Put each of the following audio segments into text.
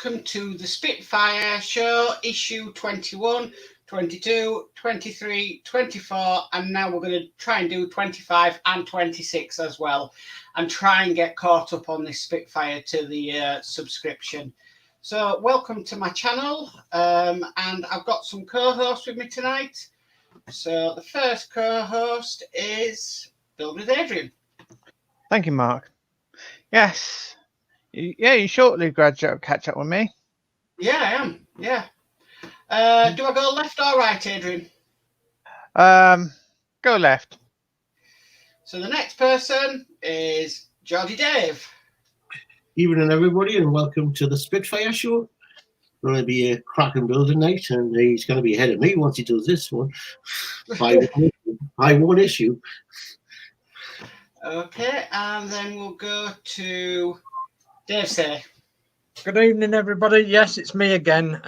welcome to the Spitfire show, issue 21, 22, 23, 24, and now we're going to try and do 25 and 26 as well, and try and get caught up on this Spitfire to the subscription. So welcome to my channel, and I've got some co-hosts with me tonight. So the first co-host is Build with Adrian. Thank you, Mark. Yes. Yeah, you shortly graduate catch up with me. Yeah, I am. Yeah. Do I go left or right, Adrian? Go left. So the next person is Geordie Dave. Evening, everybody, and welcome to the Spitfire show. Going to be a cracking building night, and he's going to be ahead of me once he does this one by one issue. Okay, and then we'll go to Dave Say. Good evening, everybody. Yes, it's me again.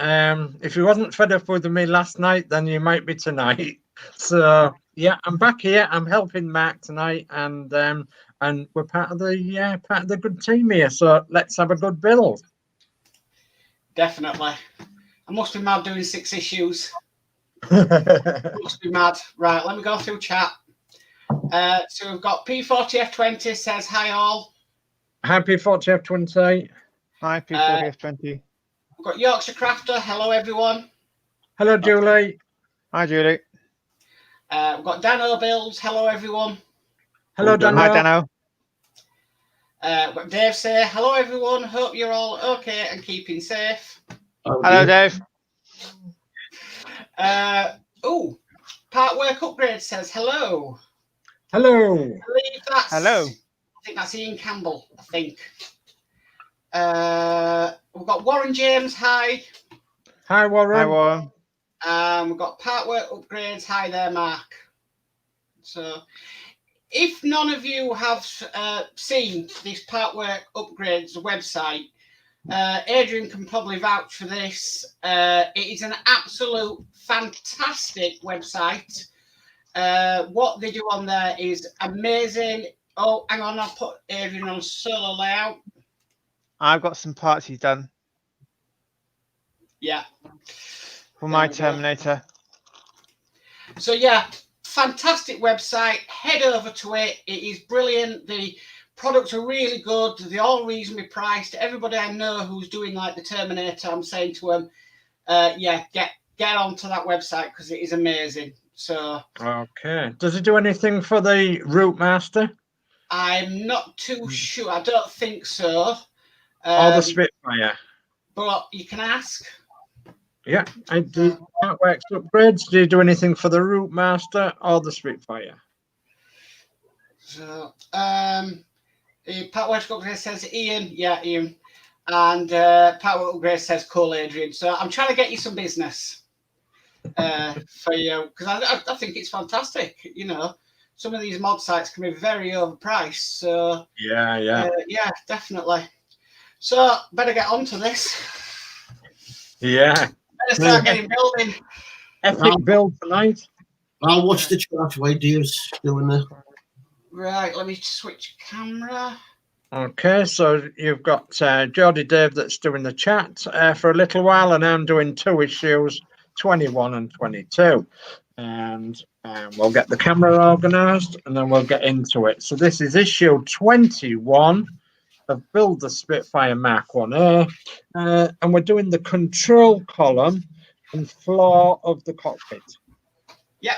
If you wasn't fed up with me last night, then you might be tonight. So yeah, I'm back here. I'm helping Mark tonight, and we're part of the good team here. So let's have a good build. Definitely. I must be mad doing 6 issues. Must be mad. Right, let me go through chat. So we've got P40F20 says hi all. Happy 40F20. Hi, P40F20. We've got Yorkshire Crafter. Hello, everyone. Hello, Julie. Hi, Julie. We've got Dano Builds. Hello, everyone. Hello, Dano. Hi, Dano. We've got Dave Say, hello, everyone. Hope you're all okay and keeping safe. Hello, Dave. Part Work Upgrade says hello. Hello. I believe that's, Hello. I think that's Ian Campbell, I think. We've got Warren James, hi. Hi, Warren. Hi, Warren. We've got Part Work Upgrades, hi there, Mark. So, if none of you have seen this Part Work Upgrades website, Adrian can probably vouch for this. It is an absolute fantastic website. What they do on there is amazing. Oh, hang on, I'll put Adrian on solo layout. I've got some parts he's done Yeah. for my Terminator. So yeah, fantastic website. Head over to it. It is brilliant. The products are really good. They're all reasonably priced. Everybody I know who's doing like the Terminator, I'm saying to them, yeah, get onto that website because it is amazing. So okay. Does it do anything for the Route Master? I'm not too sure. I don't think so. Or the Spitfire? But you can ask. Yeah, I do. That works. Upgrades. Do you do anything for the Route Master or the Spitfire? So, Part Work Upgrade says Ian. Yeah, Ian. And Part Work Upgrade says Cole Adrian. So I'm trying to get you some business for you because I think it's fantastic. You know, some of these mod sites can be very overpriced. So yeah, definitely. So better get onto this. Yeah. Better start getting building. Epic build tonight. I'll watch the chat while Dave's doing that. Right, let me switch camera. Okay, so you've got Geordie Dave that's doing the chat for a little while, and I'm doing 2 issues, 21 and 22. And we'll get the camera organised, and then we'll get into it. So this is issue 21 of Build the Spitfire Mark 1A, and we're doing the control column and floor of the cockpit. Yep.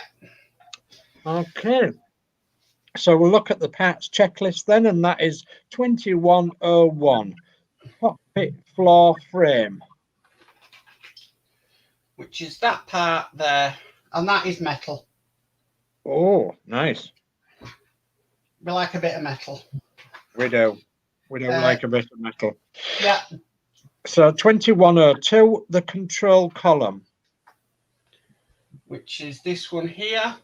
Okay. So we'll look at the parts checklist then, and that is 2101, cockpit floor frame. Which is that part there, and that is metal. Oh, nice. We like a bit of metal. We do. We do like a bit of metal. Yeah. So 2102, the control column. Which is this one here.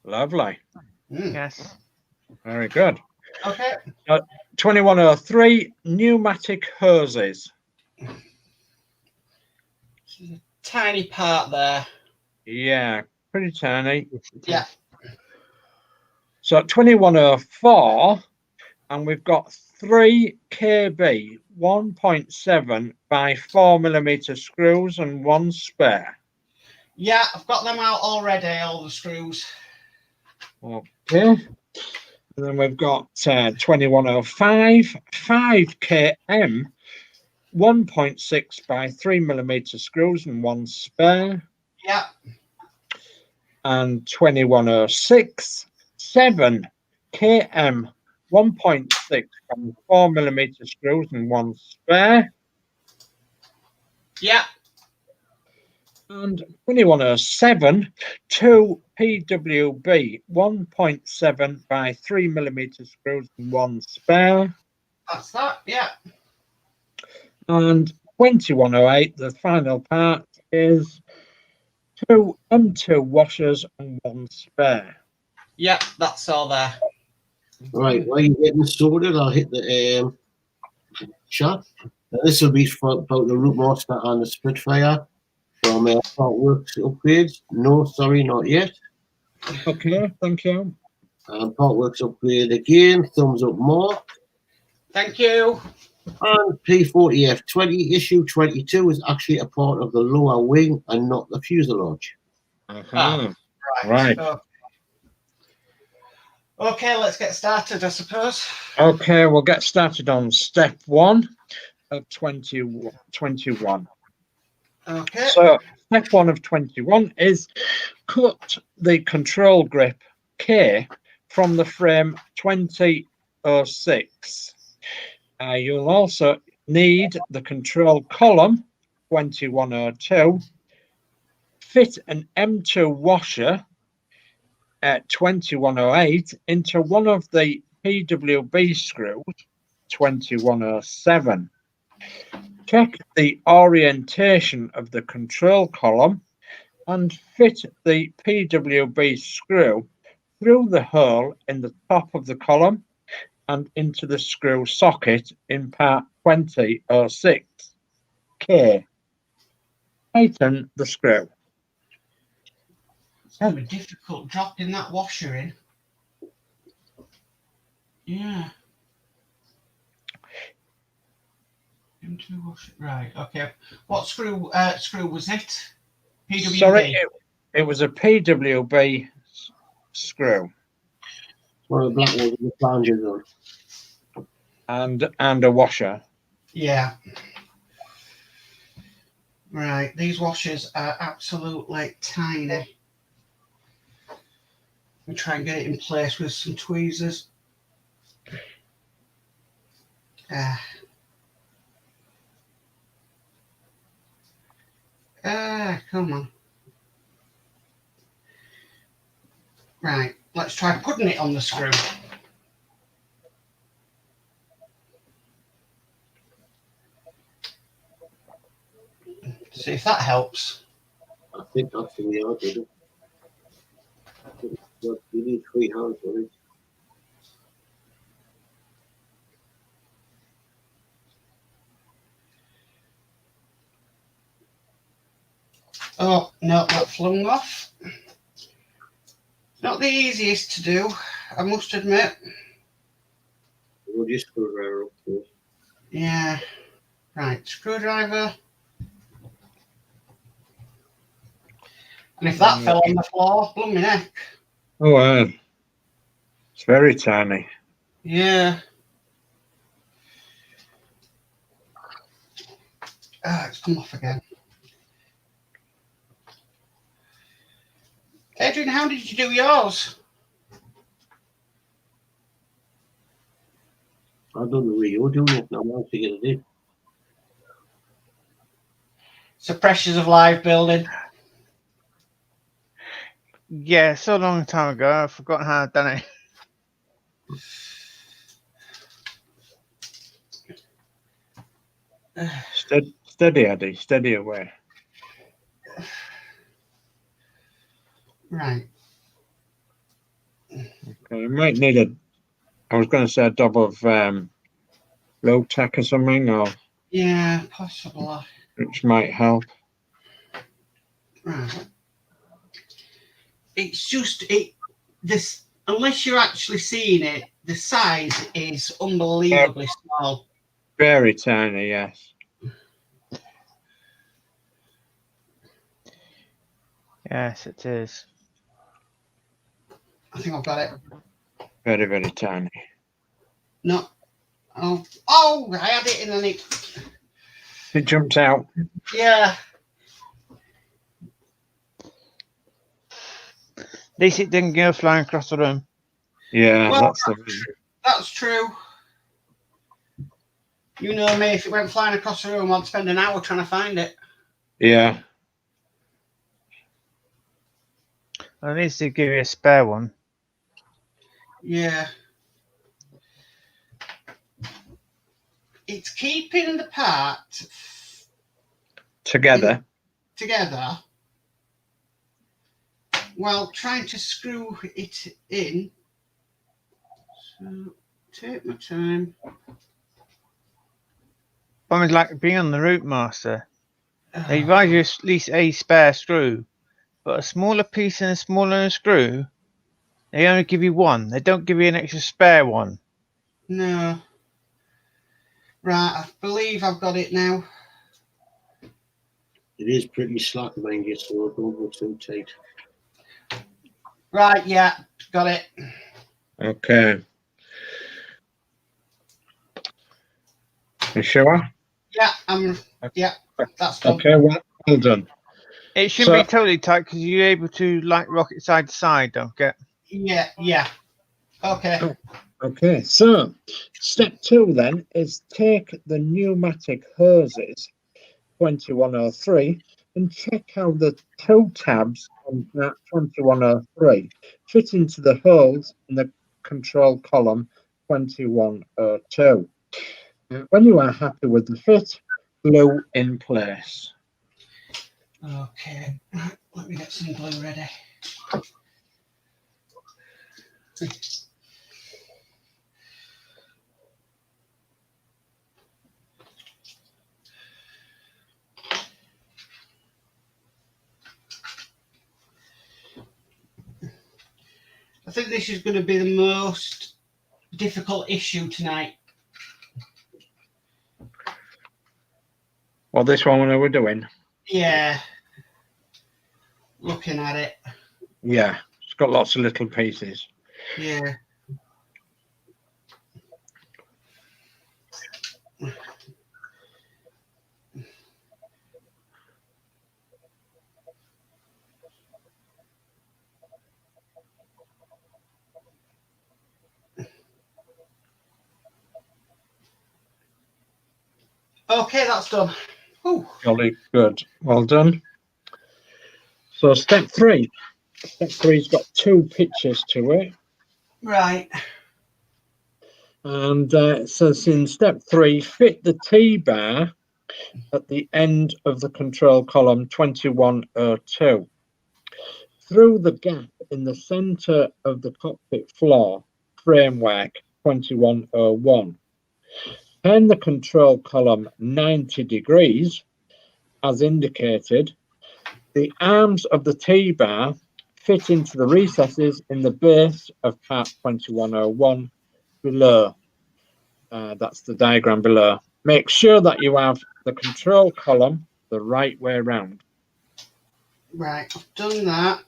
Lovely. Yes. Very good. Okay. 2103, pneumatic hoses. Tiny part there. Yeah, pretty tiny. Yeah. So 2104, and we've got 3 kb 1.7 by 4mm screws and 1 spare. Yeah, I've got them out already, all the screws. Okay. And then we've got 2105 5 km 1.6 by 3mm screws and 1 spare. Yeah. And 2106 7 km 1.6 by 4mm screws and 1 spare. Yeah. And 2107 2 PWB 1.7 by 3mm screws and 1 spare. That's that. Yeah. And 2108, the final part, is 2 M2 washers and 1 spare. Yeah, that's all there. Right, while you're getting sorted, I'll hit the chat. This will be for about the Root Master and the Spitfire from Partworks upgrades. No, sorry, not yet. Okay, thank you. Partworks upgrade again. Thumbs up more. Thank you. And P40F20 issue 22 is actually a part of the lower wing and not the fuselage. Uh-huh. Right. Right. Okay, let's get started, I suppose. Okay, we'll get started on step 1 of 21. Okay. So step 1 of 21 is cut the control grip K from the frame 2006. You'll also need the control column 2102, fit an M2 washer at 2108 into one of the PWB screws 2107. Check the orientation of the control column and fit the PWB screw through the hole in the top of the column and into the screw socket in part 2006. K. Tighten the screw. It's going to be difficult dropping that washer in. Yeah. M2 washer. Right, okay. What screw was it? PWB? Sorry, it was a PWB screw. One of the black ones with the flanges on. And a washer. Yeah. Right, these washers are absolutely tiny. We try and get it in place with some tweezers. Come on. Right, let's try putting it on the screw. See if that helps. I think that's the way I did it. You need 3 hands on it. Oh, no, that flung off. Not the easiest to do, I must admit. We'll just screwdriver up to it. Yeah. Right, screwdriver. And if that fell on the floor, blooming heck. Oh, wow. It's very tiny. Yeah. It's come off again. Adrian, how did you do yours? I don't know where you're doing it now. I'll figure it in. It's the pressures of live building. Yeah, so long time ago, I've forgotten how I've done it. Steady, Eddie. Steady away. Right. Okay, you might need I was going to say a dab of low tack or something, or Yeah, possibly. which might help. Right. It's just this. Unless you're actually seeing it, the size is unbelievably small. Very tiny, yes. Yes, it is. I think I've got it. Very, very tiny. No. Oh, I had it in and It jumped out. yeah. At least it didn't go flying across the room. Yeah, Well, that's the That's true. You know me, if it went flying across the room, I'd spend an hour trying to find it. yeah. At least they give you a spare one. Yeah. It's keeping the part Together. together while trying to screw it in. So, take my time. I mean, like being on the Route Master, they advise you at least a spare screw, but a smaller piece and a smaller screw, they only give you one. They don't give you an extra spare one. No. Right, I believe I've got it now. It is pretty slack, mind you, so don't go too tight. Right, yeah, got it. Okay. You sure? Yeah, that's done. Okay, well done. It shouldn't So- be totally tight because you're able to like rock it side to side, don't get? Yeah. Okay. Okay, so step 2 then is take the pneumatic hoses 2103 and check how the toe tabs on that 2103 fit into the holes in the control column 2102. When you are happy with the fit, glue in place. Okay. Right, let me get some glue ready. I think this is going to be the most difficult issue tonight. Well, this one we're doing. Yeah. Looking at it. Yeah, it's got lots of little pieces. Yeah. Okay, that's done. Ooh. Jolly good. Well done. So step 3. Step 3's got 2 pictures to it. Right. And it says in step 3, fit the T-bar at the end of the control column 2102 through the gap in the center of the cockpit floor framework 2101. Turn the control column 90 degrees as indicated. The arms of the T-bar fit into the recesses in the base of part 2101 below. That's the diagram below. Make sure that you have the control column the right way around. Right, I've done that.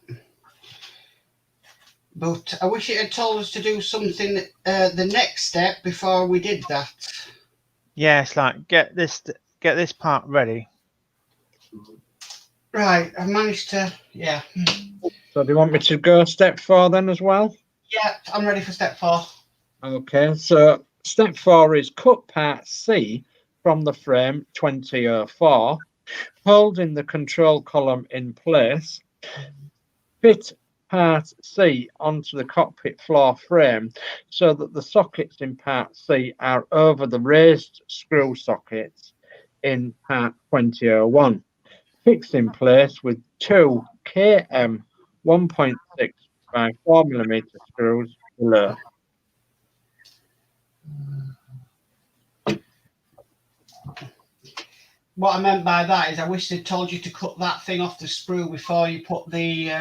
But I wish it had told us to do something the next step before we did that. Yeah, it's like get this part ready. Right, I've managed to, yeah. So do you want me to go step 4 then as well? Yeah, I'm ready for step 4. Okay, so step 4 is cut part C from the frame 2004, holding the control column in place. Fit part C onto the cockpit floor frame so that the sockets in part C are over the raised screw sockets in part 2001. Fix in place with 2 km 1.6 by 4mm screws below. What I meant by that is I wish they'd told you to cut that thing off the sprue before you put the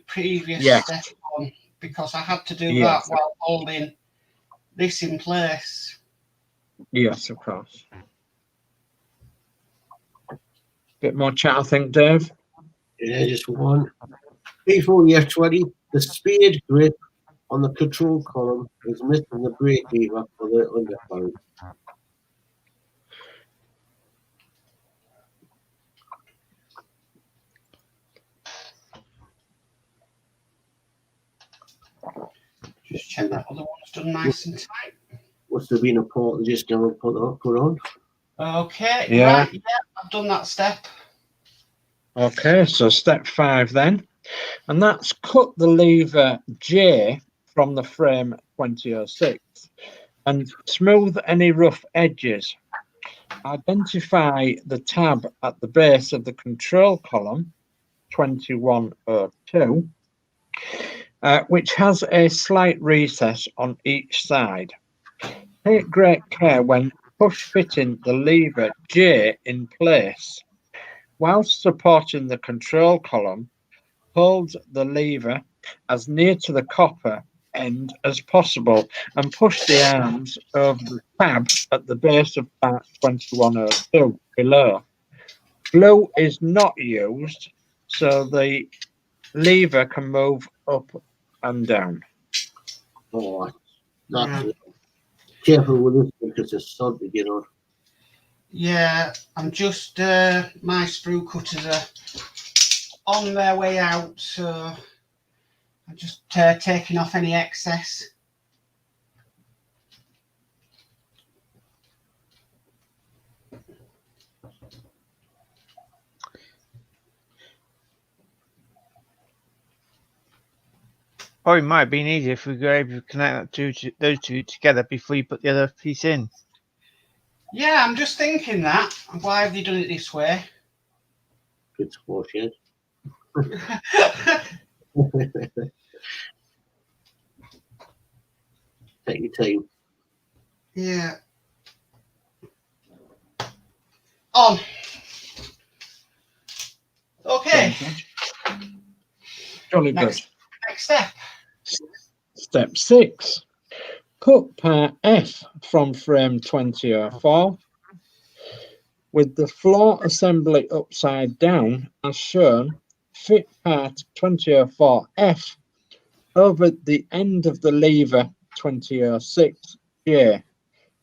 previous Yes. step on. because I had to do Yes. that while holding this in place. Yes, of course. Bit more chat, I think, Dave. Yeah, just one. P40F20, the spade grip on the control column is missing the brake lever for the undercarriage. Just check that other one's done nice and tight. Must have been a port that just never put on. Okay, Yeah. right, yeah, I've done that step. Okay, so step 5 then. And that's cut the lever J from the frame 2006 and smooth any rough edges. Identify the tab at the base of the control column 2102, which has a slight recess on each side. Take great care when push fitting the lever J in place. Whilst supporting the control column, hold the lever as near to the copper end as possible and push the arms over the tab at the base of part 2102 below. Glue is not used, so the lever can move up and down. Oh, that's Right. it. Careful with this because it's sod to get on. Yeah, I'm just, my sprue cutters are on their way out, so I'm just taking off any excess. Probably might have been easier if we were able to connect those two together before you put the other piece in. Yeah, I'm just thinking that. Why have they done it this way? Good sport, yeah. Take your time. Yeah. On. Okay. Jolly Next step. Step 6. Cut part F from frame 2004 with the floor assembly upside down as shown. Fit part 2004F over the end of the lever 2006J.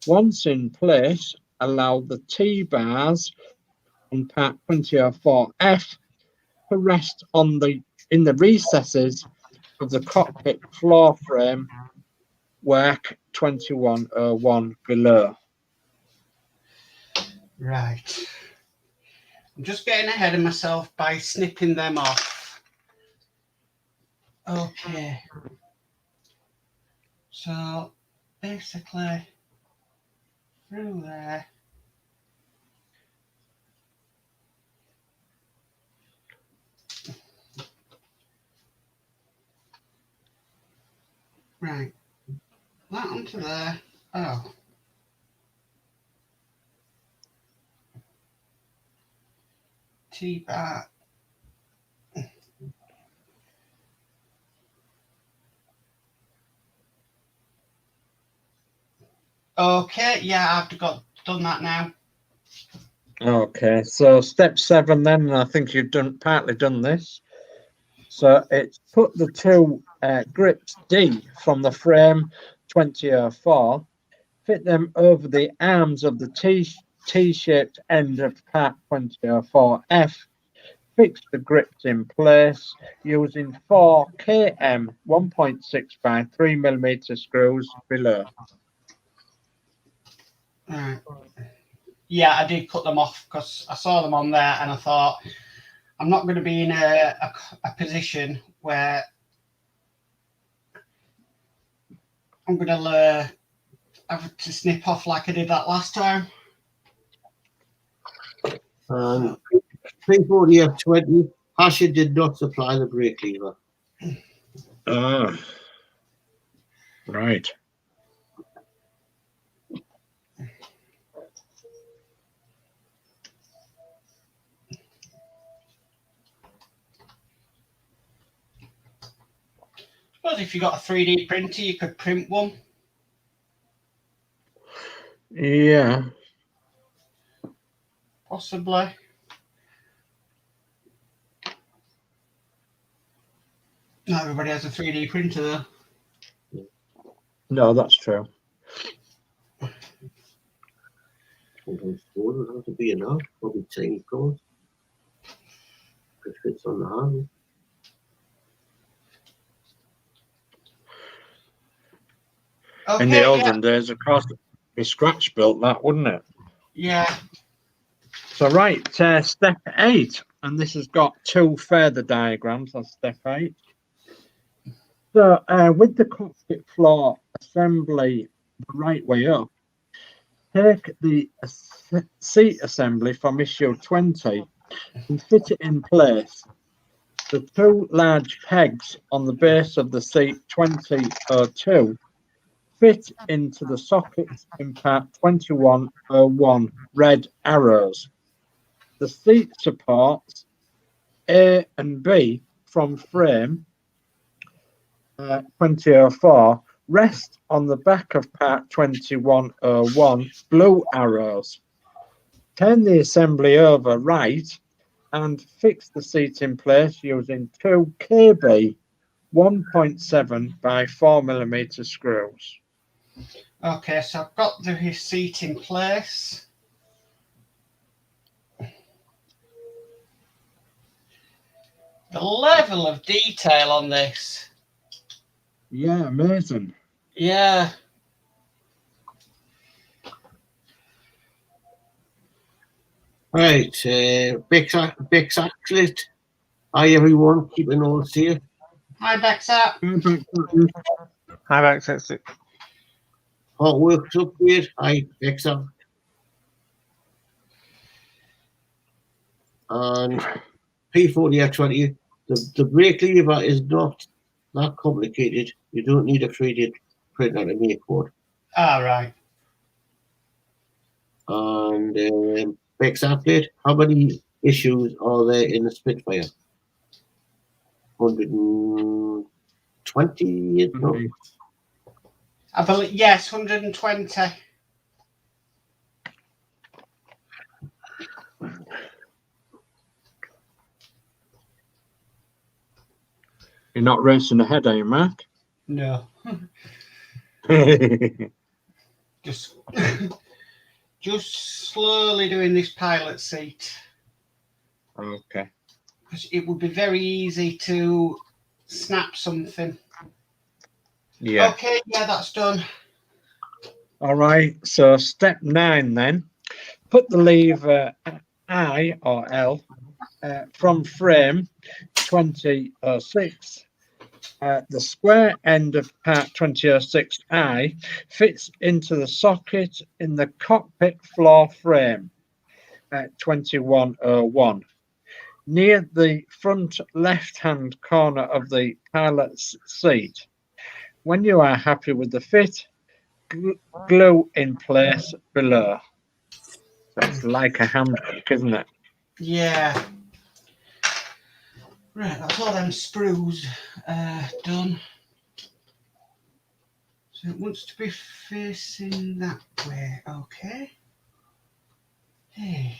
Once in place, allow the T-bars on part 2004F to rest in the recesses of the cockpit floor frame work 2101 below. Right. I'm just getting ahead of myself by snipping them off. Okay. So basically through there. Right. That onto there. Oh. T-bar. Okay, yeah, I've done that now. Okay, so step 7 then, and I think you've partly done this. So it's put the two grips D from the frame 2004, fit them over the arms of the T-shaped end of part 2004F, fix the grips in place using 4 km 1.6 by 3mm screws below. Right. Yeah, I did cut them off because I saw them on there and I thought I'm not going to be in a position where I'm going to have to snip off like I did that last time. And P40F20, hattchet did not supply the brake lever. Ah, right. suppose if you got a 3D printer, you could print one. Yeah. Possibly. Not everybody has a 3D printer though. No, that's true. Sometimes four would have to be enough. Probably tiny cores. It fits on the hand. Okay, In the yeah. olden days, of course, it'd be scratch built that, wouldn't it? Yeah. So right, step 8, and this has got 2 further diagrams on step 8. So with the cockpit floor assembly the right way up, take the seat assembly from issue 20 and fit it in place. The 2 large pegs on the base of the seat 2002 fit into the sockets in part 2101 red arrows. The seat supports A and B from frame 2004 rest on the back of part 2101 blue arrows. Turn the assembly over right and fix the seat in place using 2 KB 1.7 by 4mm screws. Okay, so I've got the seat in place. The level of detail on this. Yeah, amazing. Yeah. Right, Bex Axlet. Hi everyone, keeping all safe. Hi, Bexa. Hi, Max. That's it. Hot works upgrade. Hi, Bex. And P40R20. The brake lever is not that complicated. You don't need a 3D printer to make one. All right. And Bex Axlet. How many issues are there in the Spitfire? 120? No. I believe, yes, 120. You're not racing ahead, are you, Mark? No. Just slowly doing this pilot seat. Okay. Because it would be very easy to snap something. Yeah. Okay, yeah, that's done. All right. So step 9 then. Put the lever I or L from frame 2006. The square end of part 2006I fits into the socket in the cockpit floor frame 2101. Near the front left-hand corner of the pilot's seat. When you are happy with the fit, glue in place below. That's like a handbrake, isn't it? Yeah. Right, that's all them sprues done. So it wants to be facing that way, okay. Hey.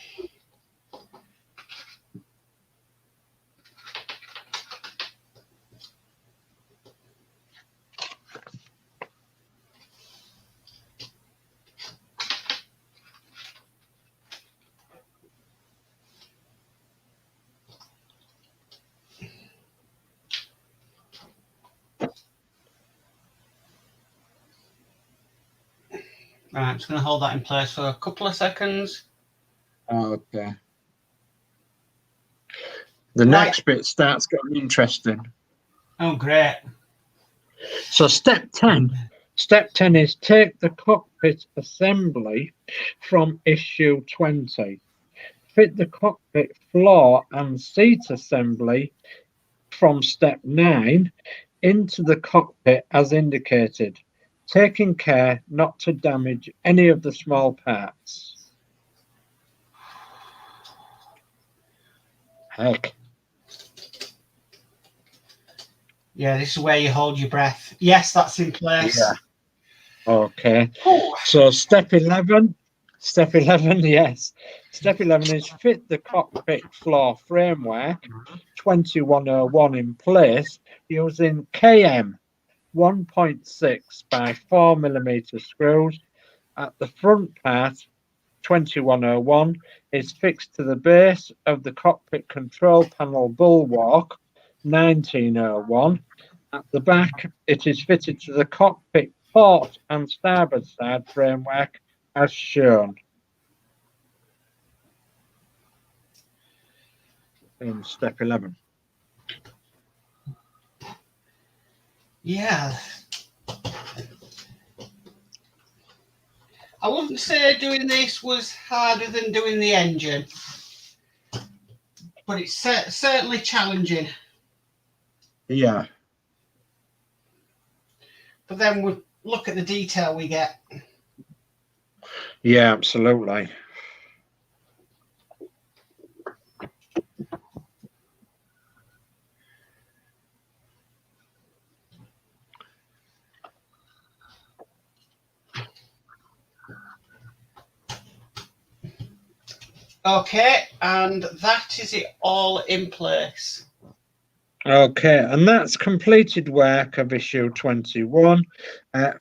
Right, I'm just going to hold that in place for a couple of seconds. Okay. The next bit starts getting interesting. Oh, great. So step 10 is take the cockpit assembly from issue 20. Fit the cockpit floor and seat assembly from step 9 into the cockpit as indicated, taking care not to damage any of the small parts. Heck. Yeah, this is where you hold your breath. Yes, that's in place. Yeah. Okay. Oh, So step 11, yes. Step 11 is fit the cockpit floor framework 2101 in place using KM 1.6 by 4mm screws. At the front part, 2101 is fixed to the base of the cockpit control panel bulwark 1901. At the back, it is fitted to the cockpit port and starboard side framework as shown in step 11. yeah. I wouldn't say doing this was harder than doing the engine, but it's certainly challenging. Yeah. But then we look at the detail we get. Yeah, absolutely. Okay, and that is it all in place. Okay, and that's completed work of issue 21.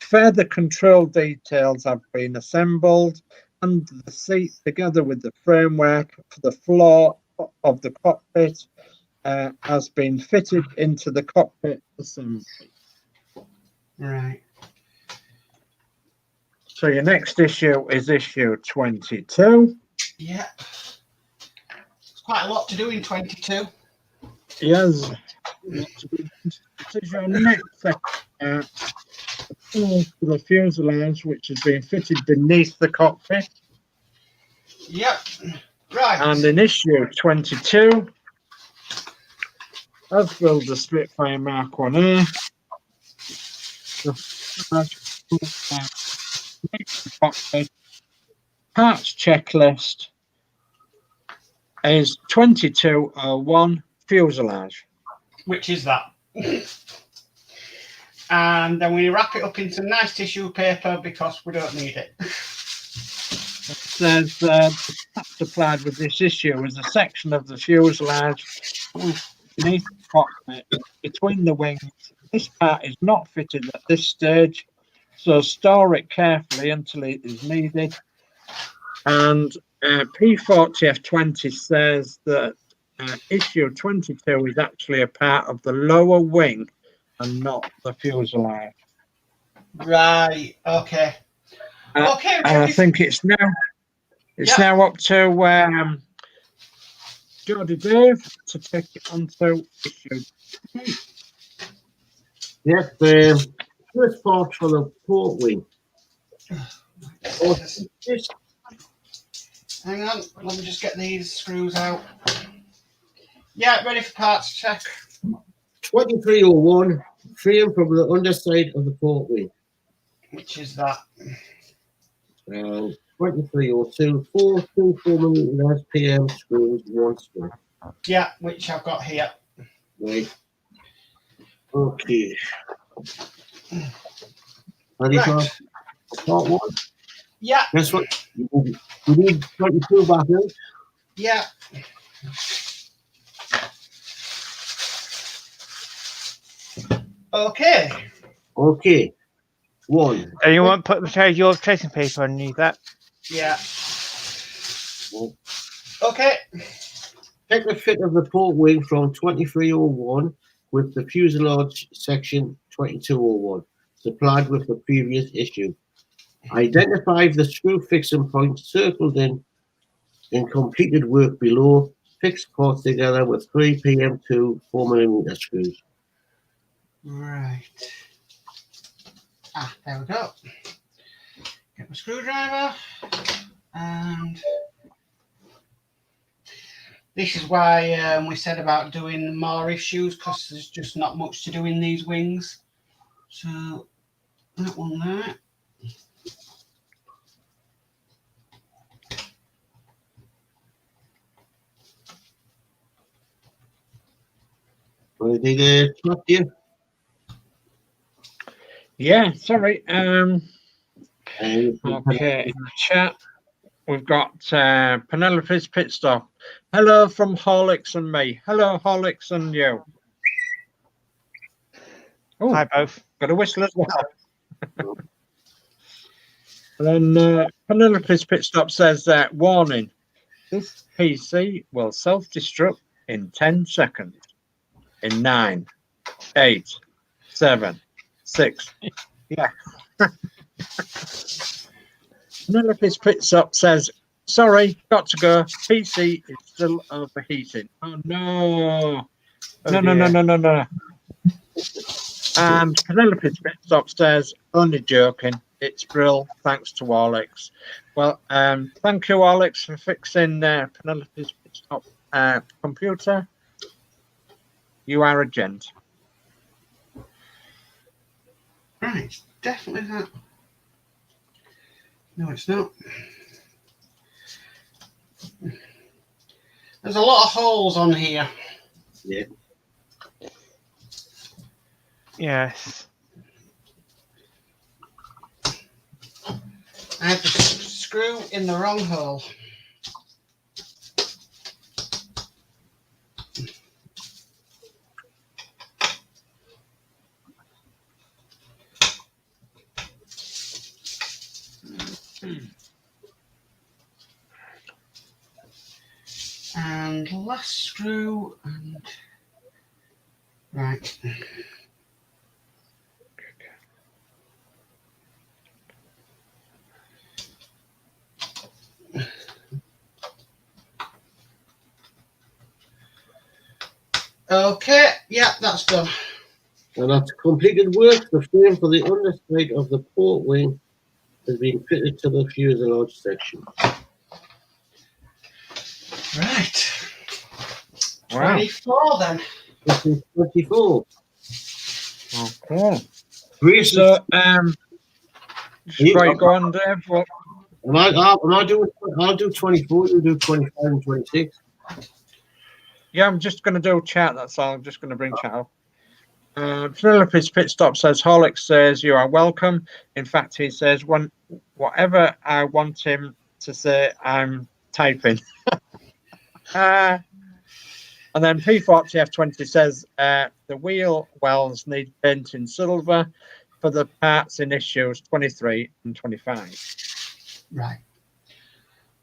Further control details have been assembled, and the seat, together with the framework for the floor of the cockpit, has been fitted into the cockpit assembly. Right. So your next issue is issue 22. Yeah. It's quite a lot to do in 22. Yes. This is your next section. For the fuselage, which has been fitted beneath the cockpit. Yep. Right. And in issue 22, as will the Spitfire Mark 1A, the parts checklist is 2201 fuselage. Which is that. And then we wrap it up into nice tissue paper because we don't need it. There's the part applied with this issue is a section of the fuselage beneath the cockpit between the wings. This part is not fitted at this stage, so store it carefully until it is needed. And P40F20 says that issue 22 is actually a part of the lower wing and not the fuselage. Right. Okay. Okay. And I think it's now up to Geordie Dave to take it on to issue. Yes, first part for the port wing. Hang on. Let me just get these screws out. Yeah, ready for parts check. 2301, frame from the underside of the port wing. Which is that. 2302, 4mm PM screws, 1 screw. Yeah, which I've got here. Right. Okay. Ready Right. for part 1? Yeah. Guess what? We need 22 batteries. Yeah. Okay. Okay. 1. And you want to put your tracing paper underneath that? Yeah. Okay. Check the fit of the port wing from 2301 with the fuselage section 2201, supplied with the previous issue. Identify the screw fixing points circled in completed work below. Fix parts together with 3 PM2 4mm screws. Right. Ah, there we go. Get my screwdriver. And this is why we said about doing more issues, because there's just not much to do in these wings. So that one there. Ready to trust you? Yeah, sorry. And Okay, in the chat, we've got Penelope's Pit Stop. Hello from Horlicks and me. Hello, Horlicks and you. Oh, Hi, both. got a whistle as well. And then Penelope's Pit Stop says that, warning, this PC will self-destruct in 10 seconds. In 9, 8, 7, 6. Yeah. Penelope's Pit Stop says, sorry, got to go. PC is still overheating. Oh no. Oh, No. And Penelope's Pit Stop says, only joking. It's Brill. Thanks to Alex. Well, thank you, Alex, for fixing Penelope's Pit Stop computer. You are a gent. Right, definitely that. No, it's not. There's a lot of holes on here. yeah. Yes. I have the screw in the wrong hole. And last screw and right. Okay, yeah, that's done. And after completed work, the frame for the underside of the port wing has been fitted to the fuselage section. Right. Wow. 24 then. This is 24. Okay. Grace, So, right, go on, Dave. What? am I doing? I'll do 24. You do 25 and 26. Yeah, I'm just going to do chat. That's all. I'm just going to bring chat up. Penelope's Pit Stop says, Horlicks says, you are welcome. In fact, he says, whatever I want him to say, I'm typing. And then P40F20 says, the wheel wells need paint in silver for the parts in issues 23 and 25. Right.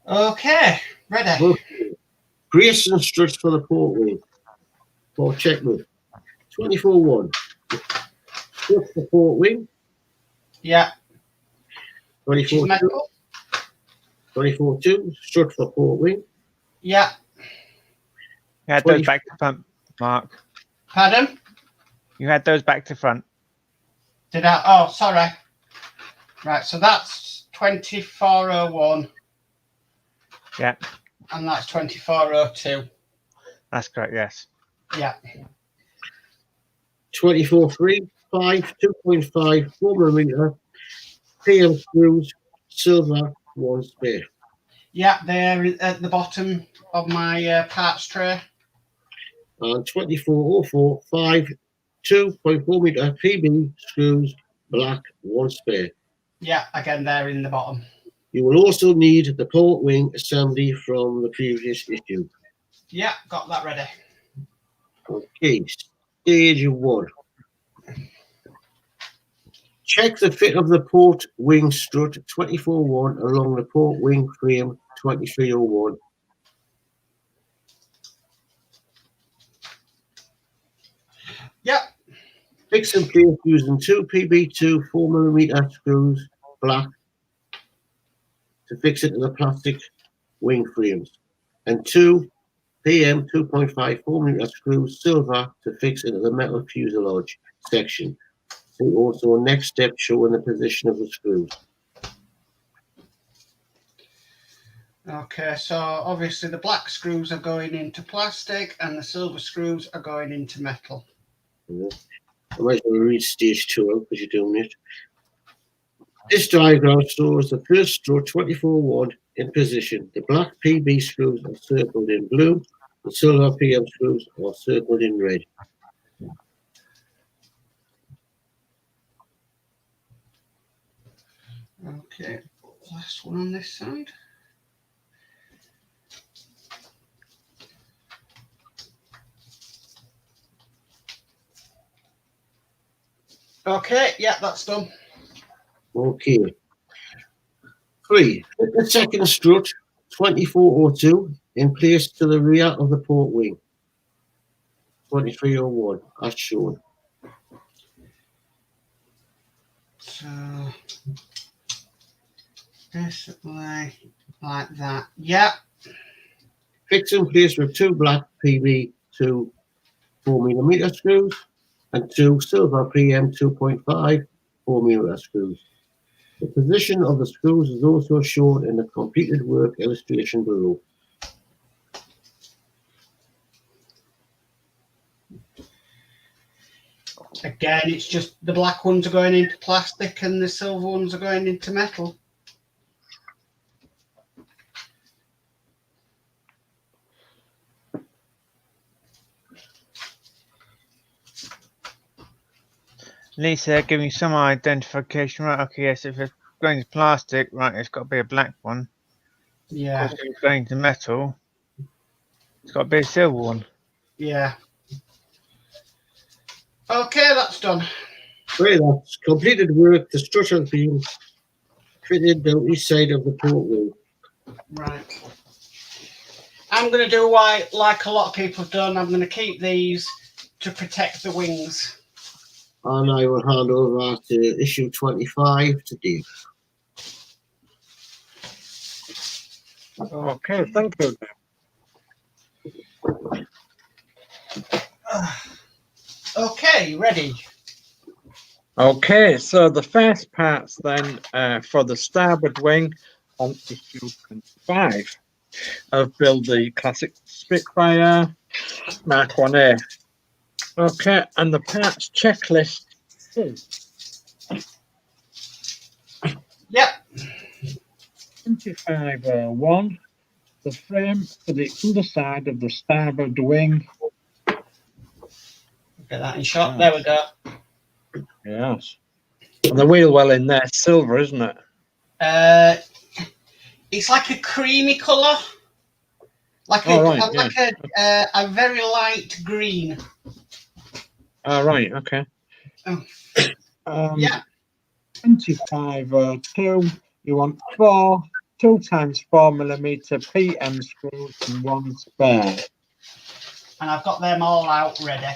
Okay, ready. Okay. Grace and struts for the port wing. For checkmate. 24-1. Struts for port wing. Yeah. 24-2. Metal. 24-2. Strut for port wing. Yeah. You had those back to front, Mark. Pardon? You had those back to front. Did I? Oh, sorry. Right, so that's 2401 Yeah, and that's 2402. that's correct. Yes. Yeah. 24-3. 5. 2.5. 4mm. PM screws. Silver. 1 spare. Yeah, they're at the bottom of my parts tray. And 24-04. 5. 2.4mm PB screws. Black. 1 spare. Yeah, again, they're in the bottom. You will also need the port wing assembly from the previous issue. Yeah, got that ready. Okay, stage 1. Check the fit of the port wing strut 24-1 along the port wing frame 2301. Yep. Fix and place using 2 PB2 4mm screws, black, to fix it to the plastic wing frames, and 2 PM 2.5 4mm screws, silver, to fix it to the metal fuselage section. See also a next step showing the position of the screws. Okay, so obviously the black screws are going into plastic and the silver screws are going into metal. I might as well read stage 2 out because you're doing it. This diagram shows the first strut 24-1 in position. The black PB screws are circled in blue. The silver PM screws are circled in red. Okay, last one on this side. Okay, yeah, that's done. Okay. 3. Put the second strut 2402 in place to the rear of the port wing. 2301, as shown. So basically like that. Yeah. Fix in place with 2 black PB2 4mm screws and 2 silver PM 2.5 4mm screws. The position of the screws is also shown in the completed work illustration below. Again, it's just the black ones are going into plastic and the silver ones are going into metal. At least they're giving you some identification, right? Okay, yes, if it's going to plastic, right, it's got to be a black one. Yeah. Of course, if it's going to metal, it's got to be a silver one. Yeah. Okay, that's done. Right, that's completed work. The strut has been fitted down each side of the port wing. Right. I'm going to do like a lot of people have done. I'm going to keep these to protect the wings. And I will hand over to issue 25 to Dave. Okay, thank you. Okay, ready? Okay, so the first parts then for the starboard wing on issue 25 of Build the Classic Spitfire Mark 1A. Okay, and the parts checklist is Yep. 2501, the frame for the underside of the starboard wing. Get that in shot. There we go. Yes. And the wheel well in there, silver, isn't it? It's like a creamy colour. Like a, Oh, right, like a very light green. Oh, right, okay. Oh. Yeah. 2502, you want 4 2x4mm PM screws and 1 spare. And I've got them all out ready.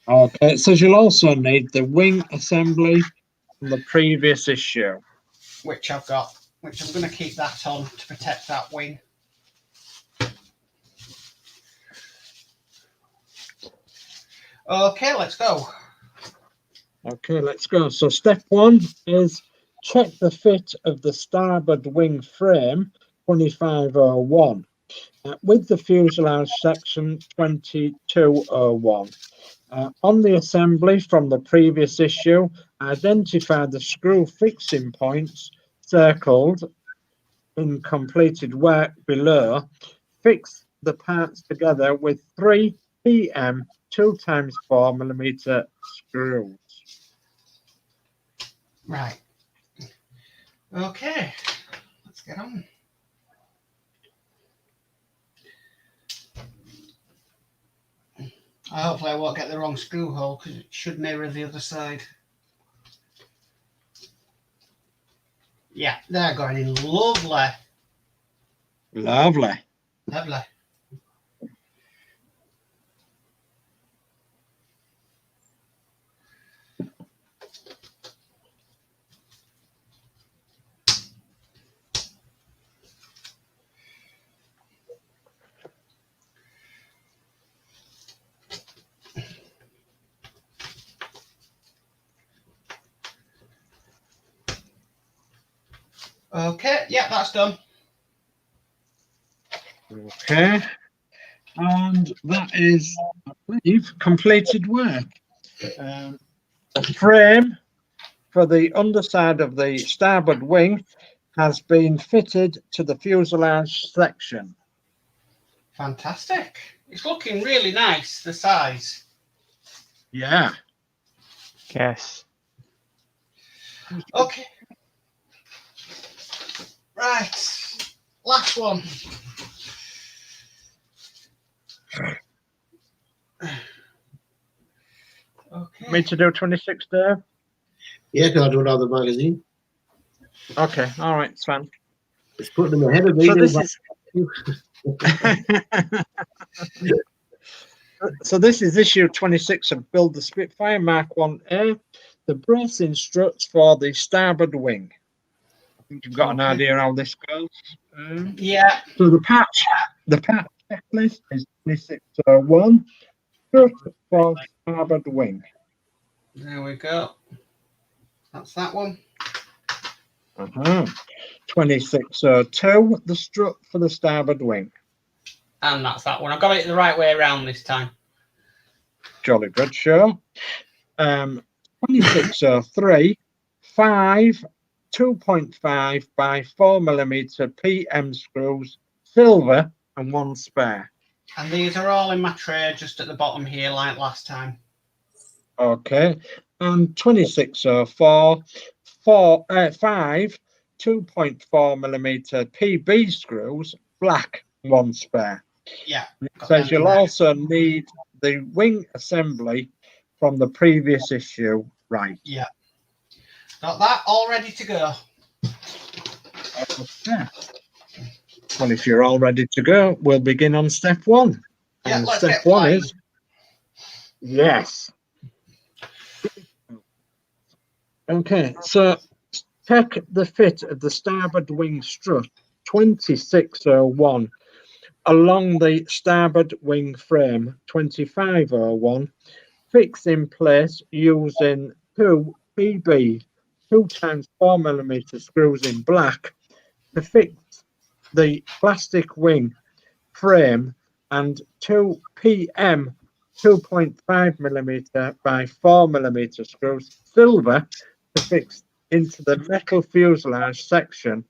Okay, so you'll also need the wing assembly from the previous issue. Which I've got. Which I'm going to keep that on to protect that wing. Okay, let's go. Okay, let's go. So step 1 is check the fit of the starboard wing frame 2501 with the fuselage section 2201. On the assembly from the previous issue, identify the screw fixing points circled in completed work below. Fix the parts together with 3 PM 2x4mm screws. Right. Okay. Let's get on. Hopefully I won't get the wrong screw hole because it should mirror the other side. Yeah, they're going in lovely. Lovely. Lovely. Okay, yeah, that's done. Okay. And that is, I believe, completed work. The frame for the underside of the starboard wing has been fitted to the fuselage section. Fantastic. It's looking really nice, the size. Yeah. Yes. Okay. Right, last one. Okay. Me to do 26 there? Yeah, can I do another magazine? Okay, all right, it's fine. It's putting them ahead of me. So now, this is so this is issue 26 of Build the Spitfire Mark 1A. The brace instructs for the starboard wing. I think you've got an idea how this goes. Yeah. So the patch checklist is 2601. Strut for starboard wing. There we go. That's that one. 2602. The strut for the starboard wing. And that's that one. I got it the right way around this time. Jolly good show. 2603. 5 2.5 by 4mm PM screws, silver, and 1 spare. And these are all in my tray just at the bottom here, like last time. Okay. And 2604. 5 2.4mm PB screws, black, 1 spare. Yeah. It says you'll also need the wing assembly from the previous issue, right? Yeah. Got that all ready to go. Okay. Well, if you're all ready to go, we'll begin on step 1. Yeah, And let's step get 1 flying. is yes. Okay, so check the fit of the starboard wing strut 2601 along the starboard wing frame 2501. Fix in place using 2 PB 2x4mm screws in black to fix the plastic wing frame and 2 PM 2.5mm by 4mm screws silver to fix into the metal fuselage section.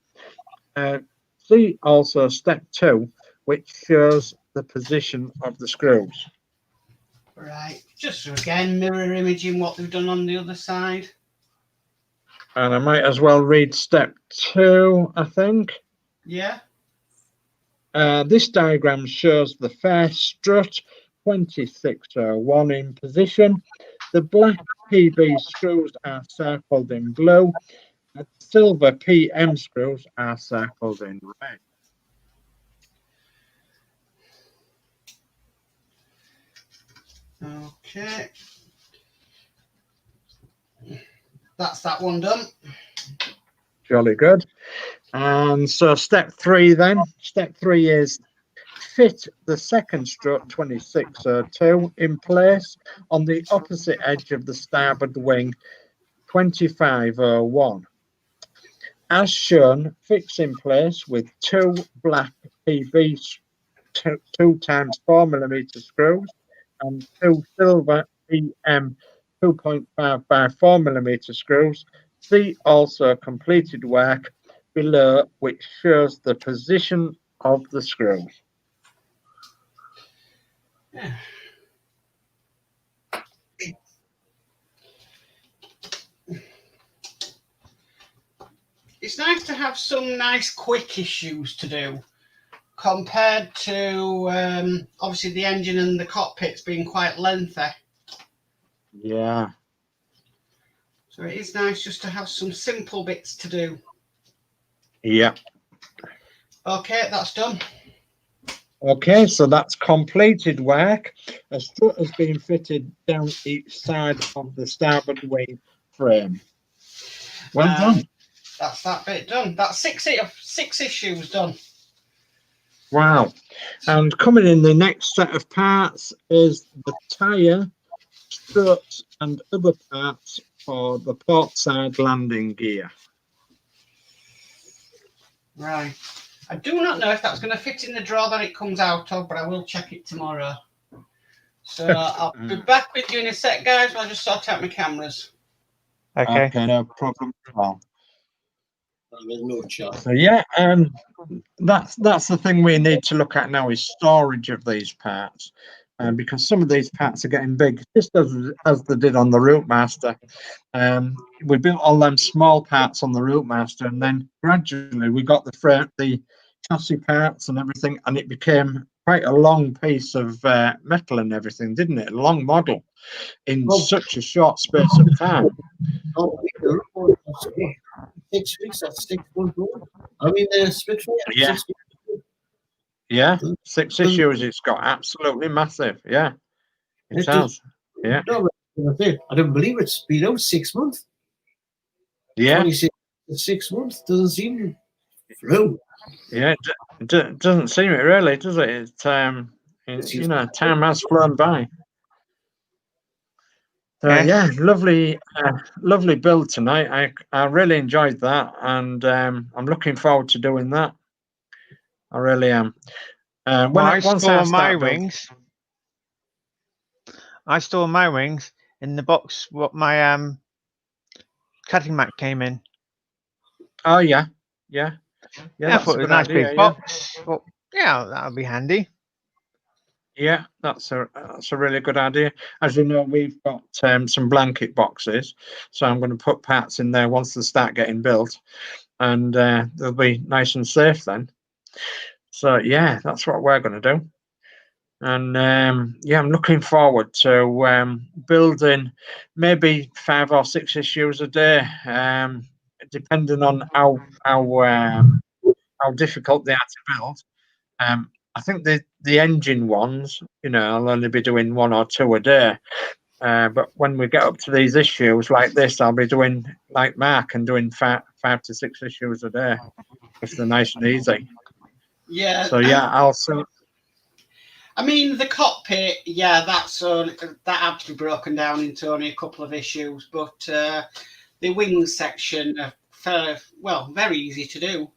See also step 2, which shows the position of the screws. Right. Just again, mirror imaging what we've done on the other side. And I might as well read step 2, I think. Yeah. This diagram shows the fair strut 2601 in position. The black PB screws are circled in blue. The silver PM screws are circled in red. Okay. That's that one done. Jolly good. And so step 3 then. Step 3 is fit the second strut 2602 in place on the opposite edge of the starboard wing 2501. As shown, fix in place with 2 black PB 2x4mm screws and 2 silver PM 2.5 by 4mm screws. See also completed work below, which shows the position of the screws. Yeah. It's nice to have some nice quick issues to do compared to obviously the engine and the cockpits being quite lengthy. Yeah. So it is nice just to have some simple bits to do. Yeah. Okay, that's done. Okay, so that's completed work. A strut has been fitted down each side of the starboard wing frame. Well done. That's that bit done. That's six issues done. Wow. And coming in the next set of parts is the tyre, struts and other parts for the port side landing gear. Right. I do not know if that's going to fit in the drawer that it comes out of, but I will check it tomorrow. So I'll be back with you in a sec, guys. I'll just sort out my cameras. Okay. No problem at all. There's no chance. So yeah, that's the thing we need to look at now is storage of these parts. because some of these parts are getting big, just as they did on the Routemaster. We built all them small parts on the Routemaster, and then gradually we got the chassis parts and everything, and it became quite a long piece of metal and everything, didn't it? A long model in such a short space of time. Oh, 6 weeks, that's 6 months old. I mean, the Spitfire, Yeah. 6 weeks. Yeah, 6 issues. It's got absolutely massive. Yeah, it has. Yeah, No, I don't believe it's been out 6 months. yeah, 26 6 months doesn't seem through. yeah. It doesn't seem it really, does it? You know, time has flown by. So yeah, lovely build tonight. I really enjoyed that, and I'm looking forward to doing that. I really am. I store my wings. I store my wings in the box what my cutting mat came in. Oh yeah. I thought it was a nice big box. Well, yeah, that would be handy. Yeah, that's a really good idea. As you know, we've got some blanket boxes, so I'm going to put parts in there once they start getting built, and they'll be nice and safe then. So yeah, that's what we're going to do. And yeah, I'm looking forward to building maybe 5 or 6 issues a day, depending on how difficult they are to build. I think the engine ones, you know, I'll only be doing 1 or 2 a day. But when we get up to these issues like this, I'll be doing like Mark and doing 5 to 6 issues a day if they're nice and easy. Yeah. So yeah, I mean, the cockpit, yeah, that had to be broken down into only a couple of issues, but the wings section are very easy to do.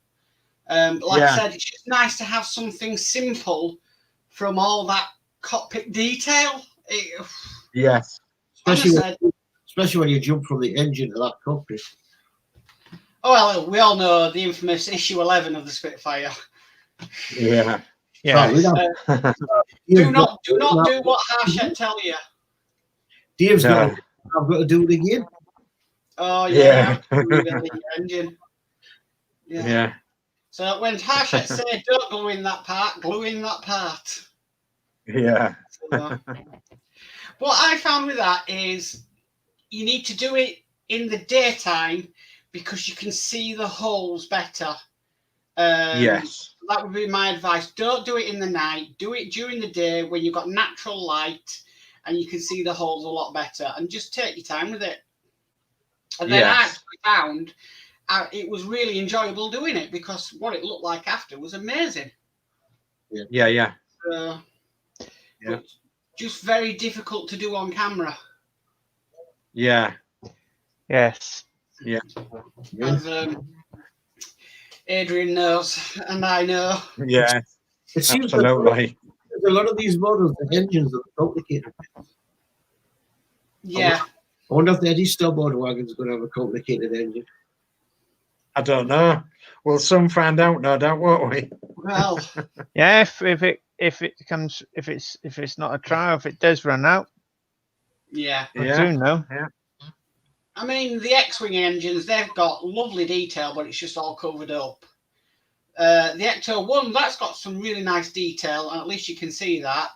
Like I said, it's just nice to have something simple from all that cockpit detail. Yes. Especially when you jump from the engine to that cockpit. Oh, well, we all know the infamous issue 11 of the Spitfire. Yeah. Yeah. Do not do what hattchet tell you. Dave's I've got to do it again. Oh, yeah. The engine. Yeah. So when hattchet said, don't glue in that part, glue in that part. Yeah. So, what I found with that is you need to do it in the daytime because you can see the holes better. Yes. That would be my advice. Don't do it in the night. Do it during the day when you've got natural light and you can see the holes a lot better. And just take your time with it. And then I actually found it was really enjoyable doing it because what it looked like after was amazing. Yeah. Just very difficult to do on camera. Yeah. Yes. Yeah. As Adrian knows, and I know. Yeah. It seems absolutely. There's a lot of these models, the engines are complicated. Yeah. I wonder if the Eddie Starboard wagon's going to have a complicated engine. I don't know. We'll soon find out, no doubt, won't we? Well. Yeah. If it's not a trial, if it does run out. Yeah. We'll soon know. Yeah. I mean, the X-Wing engines, they've got lovely detail, but it's just all covered up. The Ecto 1, that's got some really nice detail, and at least you can see that.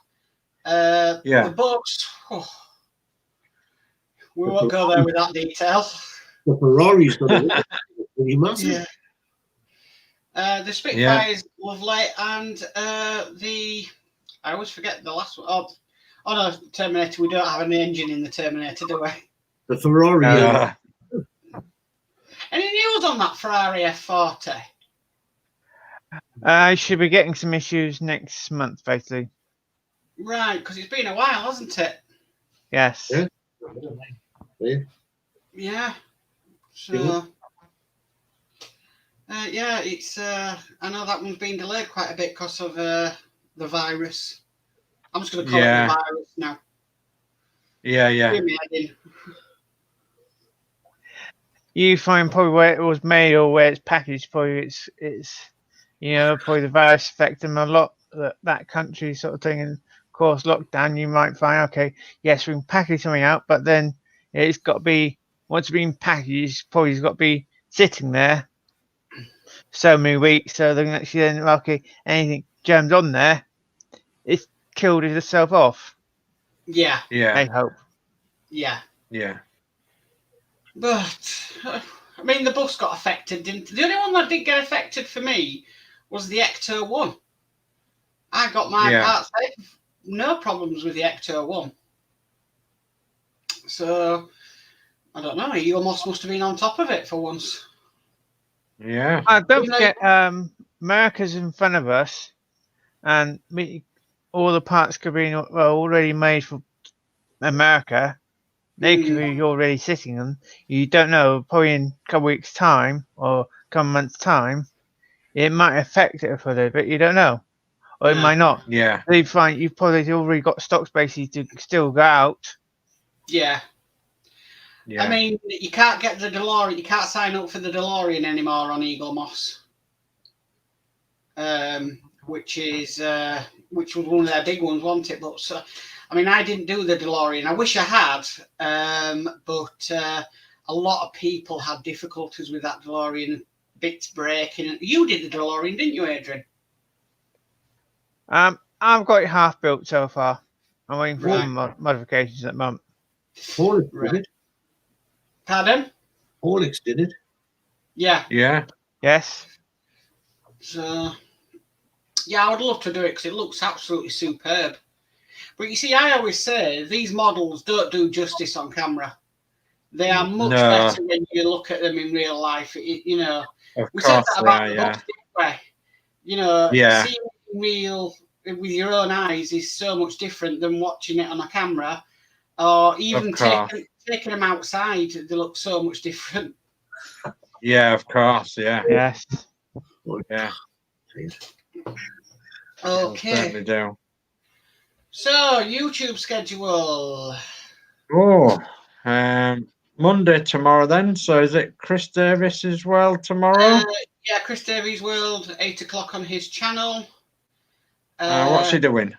The boats, we won't go there with that detail. The Ferrari's got to be massive. Yeah. The Spitfire is lovely, and I always forget the last one. Oh no, Terminator, we don't have an engine in the Terminator, do we? The Ferrari. Any news on that Ferrari F40? I should be getting some issues next month, basically. Right, because it's been a while, hasn't it? Yes. Yeah. So, it's. I know that one's been delayed quite a bit because of the virus. I'm just going to call it the virus now. Yeah. You find probably where it was made or where it's packaged, probably it's probably the virus affecting them a lot, that country sort of thing, and course, lockdown, you might find, okay, yes, we can package something out, but then it's got to be, once it's been packaged, it's probably got to be sitting there so many weeks, so then actually then, okay, anything jammed on there, it's killed itself off. Yeah, I Yeah. hope. yeah. Yeah. But I mean, the bus got affected, didn't? The only one that did get affected for me was the Ecto 1. I got my Yeah. parts there, no problems with the Ecto 1. So I don't know. You almost must have been on top of it for once. Yeah. Don't Even though- forget, America's in front of us, and all the parts could be already made for America. They could be already sitting them. You don't know. Probably in a couple weeks' time or a couple months' time, it might affect it for a little bit. You don't know, or it Yeah. might not. Yeah. They find you've probably already got stock spaces to still go out. Yeah. Yeah. I mean, you can't get the DeLorean. You can't sign up for the DeLorean anymore on Eagle Moss, which was one of their big ones, wasn't it? But so, I mean, I didn't do the DeLorean. I wish I had, but a lot of people had difficulties with that DeLorean, bits breaking. You did the DeLorean, didn't you, Adrian? I've got it half built so far. I'm waiting for Right. some modifications at the moment. Horlicks Right. did it. Pardon? Horlicks did it. Yeah. Yeah. Yes. So, yeah, I would love to do it because it looks absolutely superb. But you see, I always say these models don't do justice on camera. They are much No. better when you look at them in real life. You know, Of we said course that they about are. the Yeah. bus, didn't we? You know, Yeah. seeing it in real with your own eyes is so much different than watching it on a camera, or even course. taking them outside. They look so much different. Yeah. Of course. Yeah. Yes. Yeah. Okay. Certainly do. So, YouTube schedule. Oh, Monday tomorrow then. So is it Chris Davis as well tomorrow? Yeah, Chris Davies World, 8 o'clock on his channel. What's he doing?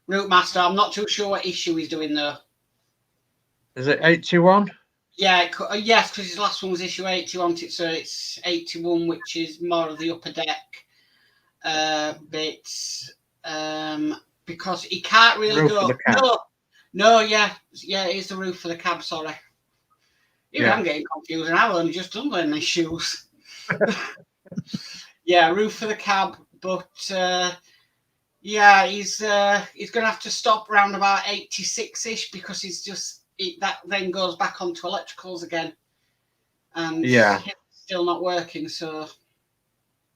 Route Master, I'm not too sure what issue he's doing though. Is it 81? Yeah, yes, because his last one was issue 80, wasn't it? So it's 81, which is more of the upper deck bits. Because he can't really Roof go. of the cab. No, yeah, it is the roof for the cab. Sorry, even Yeah. I'm getting confused, and I've only just done wearing these shoes. Yeah, roof for the cab, but yeah, he's going to have to stop around about 86-ish because that then goes back onto electricals again, and Yeah. it's still not working. So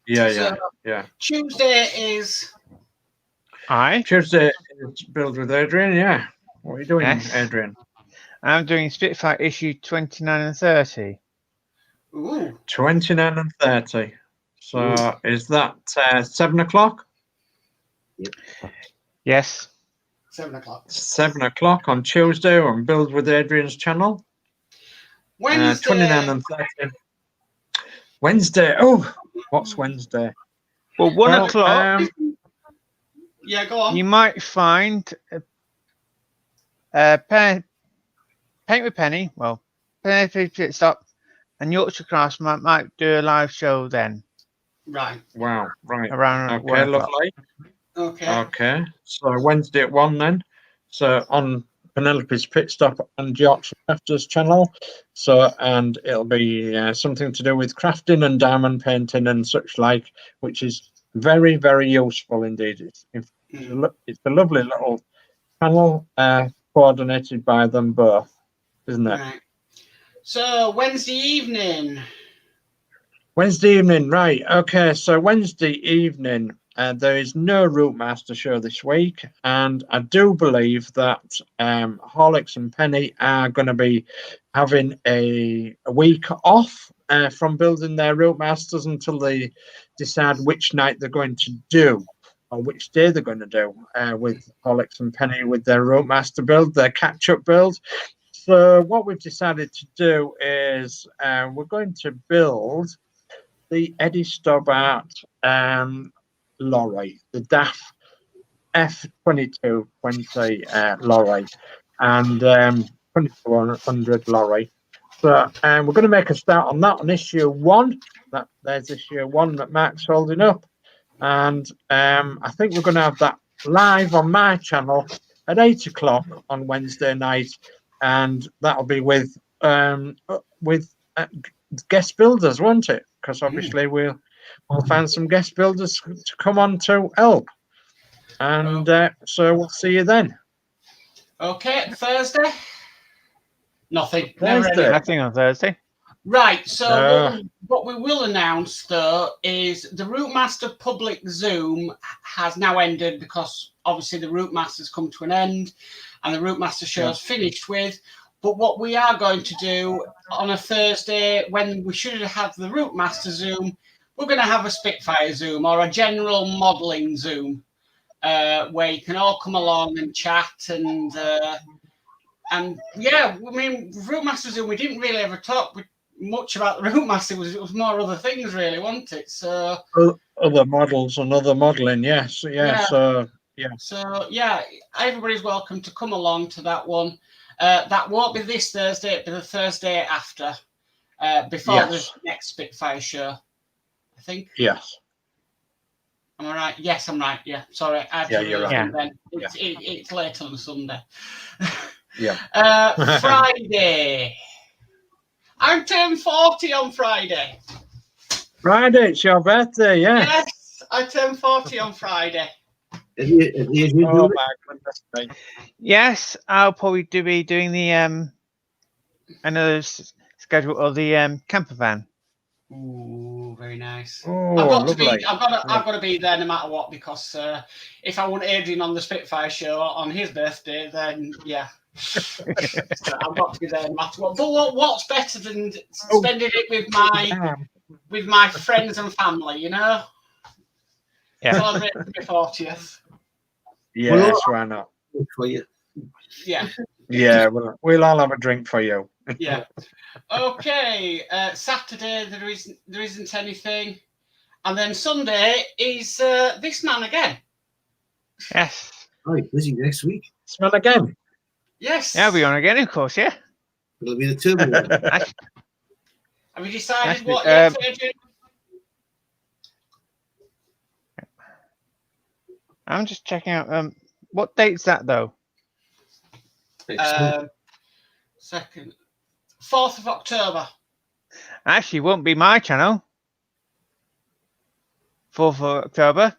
Yeah. Tuesday is. Aye. Tuesday is Build with Adrian. Yeah. What are you doing, Yes. Adrian? I'm doing Spitfire issue 29 and 30. Ooh. 29 and 30. So is that 7 o'clock? Yes. 7 o'clock. 7 o'clock on Tuesday on Build with Adrian's channel. Wednesday. 29 and 30. Wednesday. Oh, what's Wednesday? Well, 1 Well, o'clock, Yeah, go on. you might find Paint with Penny. Well, Penny Pit Stop and Yorkshire Cross might do a live show then Right. Wow. Right. around 1 Okay, o'clock. lovely. Okay. Okay. So Wednesday at 1 then. So on Penelope's Pit Stop and Yorkshire Crafters channel. So, and it'll be something to do with crafting and diamond painting and such like, which is very, very useful indeed. It's a lovely little channel coordinated by them both, isn't it? Right. So Wednesday evening. Wednesday evening, right. Okay, so Wednesday evening, there is no Route Master show this week, and I do believe that Horlicks and Penny are going to be having a week off from building their Route Masters until they decide which night they're going to do, or which day they're going to do with Horlicks and Penny with their Route Master build, their catch-up build. So what we've decided to do is we're going to build the Eddie Stobbart lorry, the DAF F2220 lorry and 2200 lorry. So we're going to make a start on that on issue 1. There's issue 1 that Mark's holding up. And I think we're going to have that live on my channel at 8 o'clock on Wednesday night. And that'll be with guest builders, won't it? Because obviously we'll find some guest builders to come on to help. And so we'll see you then. Okay, Thursday? Nothing. Thursday. Nothing on Thursday. Right, so what we will announce, though, is the Route Master public Zoom has now ended because obviously the Route Master's come to an end and the Route Master show's finished with. But what we are going to do on a Thursday, when we should have the Route Master Zoom, we're going to have a Spitfire Zoom or a general modelling Zoom where you can all come along and chat and yeah, I mean, Route Master Zoom, we didn't really ever talk much about the Route Master. It was more other things, really, wasn't it? So other models and other modelling, yes, yeah. So yeah, everybody's welcome to come along to that one. That won't be this Thursday; it'll be the Thursday after, before the next Spitfire show, I think. Yes. Am I right? Yes, I'm right. Yeah, sorry. You're right. Then. It's late on a Sunday. Yeah. Friday. I'm turning 40 on Friday. Friday, it's your birthday, yeah. Yes, I turn 40 on Friday. Oh my goodness me. Yes, I'll probably be doing the another schedule of the camper van. Ooh, very nice. Oh, I've got to be there no matter what, because if I want Adrian on the Spitfire show on his birthday, then yeah. So I've got to be there no matter what. But what's better than spending it with my friends and family, you know? Yeah. Celebrating my 40th. Yes, why not? For you. Yeah. Yeah, we'll all have a drink for you. Yeah. Okay. Saturday there isn't anything, and then Sunday is this man again. Yes. Right, busy next week. This man again. Yes. Yeah, I'll be on again, of course. Yeah. It'll be the turbo one. Have you decided Actually, what yet, Adrian? I'm just checking out. What date's that though? Second, 4th of October. Actually, it won't be my channel. 4th of October.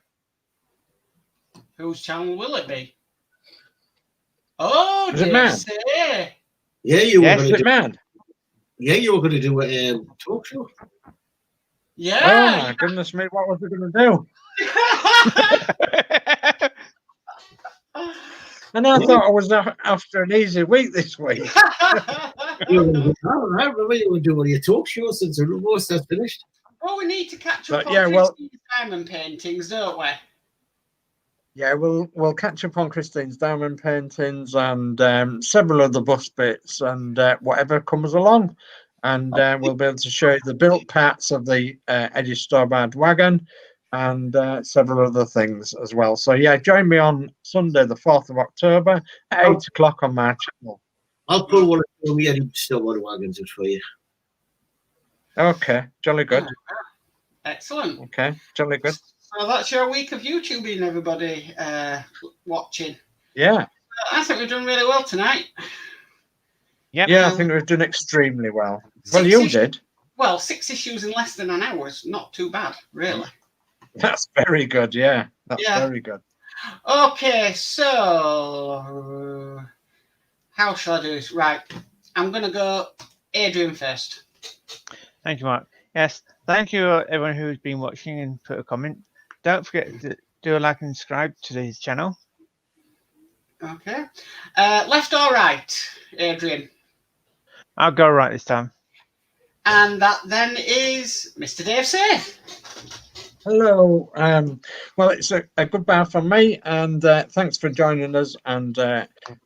Whose channel will it be? Oh, is it man? Yeah, you were Yes, going to do man. Yeah, you were going to do a talk show. Yeah. Oh my goodness me! What was I going to do? And I thought I was after an easy week this week. You were going to do, I remember you were doing your talk show since the rumors has finished. Well, we need to catch up But, on yeah, well- Christine's diamond paintings, don't we? Yeah, we'll catch up on Christine's diamond paintings and several other bus bits and whatever comes along. And we'll be able to show you the built parts of the Eddie Stobart wagon and several other things as well. So, yeah, join me on Sunday, the 4th of October at 8 o'clock on my channel. I'll pull one of the Eddie Stobart wagons in for you. Okay, jolly good. Excellent. Okay, jolly good. So that's your week of YouTubing, everybody watching. Yeah. I think we've done really well tonight. Yep. Yeah, I think we've done extremely well. Well, you did. Well, 6 issues in less than an hour is not too bad, really. That's very good, yeah. That's Yeah. very good. Okay, so how shall I do this? Right, I'm going to go Adrian first. Thank you, Mark. Yes, thank you everyone who's been watching and put a comment. Don't forget to do a like and subscribe to his channel. Okay. Left or right, Adrian? I'll go right this time. And that then is Mr. Dave Safe. Hello. Well, it's a goodbye from me, and thanks for joining us and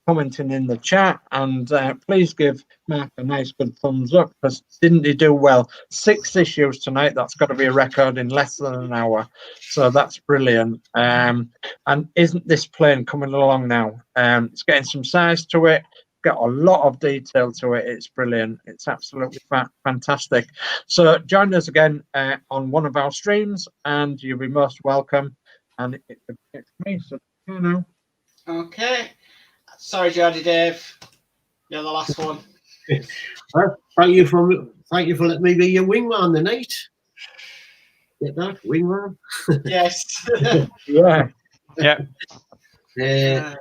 commenting in the chat. And please give Mark a nice good thumbs up, because didn't he do well? 6 issues tonight. That's got to be a record in less than an hour. So that's brilliant. And isn't this plane coming along now? It's getting some size to it. Got a lot of detail to it. It's brilliant. It's absolutely fantastic. So join us again on one of our streams, and you'll be most welcome. And it's me, so you know. Okay. Sorry, Geordie Dave. You're the last one. Well, thank you for letting me be your wingman tonight. Get that, wingman? Yes. Yeah. Yeah.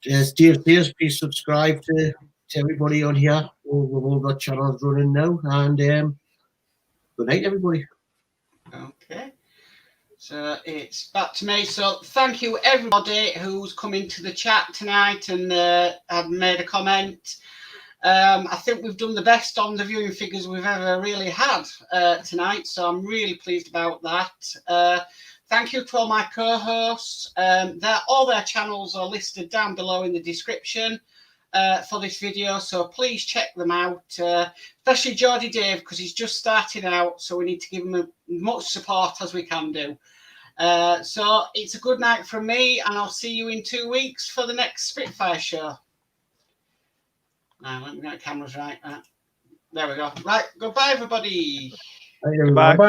As Dave says, please subscribe to everybody on here. We've all got channels running now. And good night, everybody. Okay. So it's back to me. So thank you, everybody who's come into the chat tonight and have made a comment. I think we've done the best on the viewing figures we've ever really had tonight. So I'm really pleased about that. Thank you to all my co-hosts. All their channels are listed down below in the description for this video, so please check them out, especially Geordie Dave, because he's just starting out, so we need to give him as much support as we can do. So it's a good night from me, and I'll see you in 2 weeks for the next Spitfire show. Now, let me get the cameras right. There we go. Right, goodbye, everybody. Bye, everybody. Bye.